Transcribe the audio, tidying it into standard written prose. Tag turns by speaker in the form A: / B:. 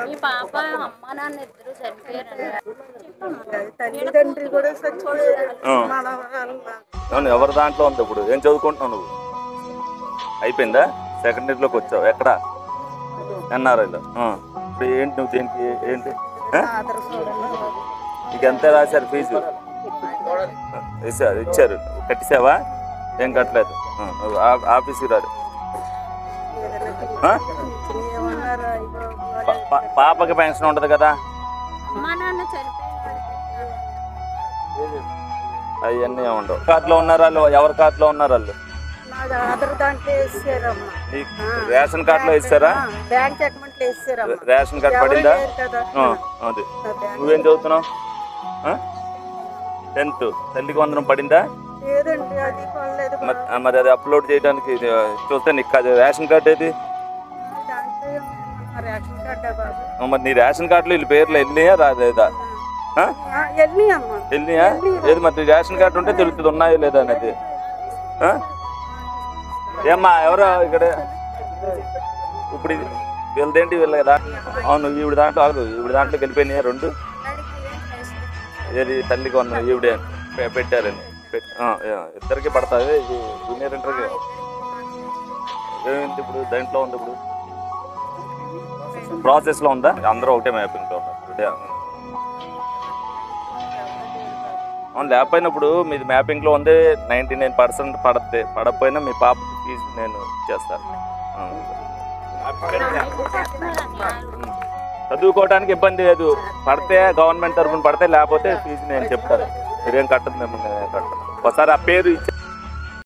A: మీ పాప అమ్మ నాన్న ఇద్దరు చనిపోయారు.
B: తల్లిదండ్రి కూడా
C: అవును. ఎవరి దాంట్లో ఉంది ఇప్పుడు? ఏం చదువుకుంటున్నావు నువ్వు? అయిపోయిందా? సెకండ్ ఇయర్లోకి వచ్చావు. ఎక్కడ? ఎన్ఆర్ఐలో. ఇప్పుడు ఏంటి నువ్వు దేనికి ఏంటి నీకు ఎంత రాశారు ఫీజు? ఇచ్చారు. కట్టిసావా? ఏం కట్టలేదు. ఆఫీస్కి రాదు. పాపకి పెన్షన్ ఉండదు కదా? అవన్నీ ఉండవు. కార్డులో ఉన్నారు వాళ్ళు? ఎవరి కార్డులో ఉన్నారు వాళ్ళు? రేషన్ కార్డులో ఇస్తారా? రేషన్ కార్డు పడిందా? అది. నువ్వేం చదువుతున్నావు? 10th. తల్లికి వందనం పడిందా? మరి అది అప్లోడ్ చేయడానికి చూస్తే నీకు అది రేషన్ కార్డు ఏది? మరి నీ రేషన్ కార్డులో వీళ్ళ పేర్లు వెళ్ళినాయా రాలేదా? వెళ్ళినాయా? ఏది మరి రేషన్ కార్డు ఉంటే తెలుస్తుంది ఉన్నాయో లేదా అనేది. ఏమ్మా ఎవరో ఇక్కడ ఇప్పుడు వీళ్ళదేంటి వీళ్ళ కదా? అవును. ఈవిడ దాంట్లోకి వెళ్ళిపోయినాయా 2? ఏది తల్లికి వందనం ఈవిడే పెట్టారని ఇద్దరికి పడతాయి. జూనియర్ ఇంటర్కి ఏమైంది ఇప్పుడు? దాంట్లో ఉంది ఇప్పుడు ప్రాసెస్లో ఉందా? అందరూ ఒకటే మ్యాపింగ్లో ఉన్నారు. అవును. లేకపోయినప్పుడు మీది మ్యాపింగ్లో ఉంది. 99% పడద్ది. పడకపోయినా మీ పాప ఫీజు నేను చేస్తాను. చదువుకోవడానికి ఇబ్బంది లేదు. పడితే గవర్నమెంట్ తరఫున పడితే, లేకపోతే ఫీజు నేను చెప్తాను. మీరేం కట్టదు. మిమ్మల్ని నేను కట్టను. ఒకసారి ఆ పేరు ఇచ్చి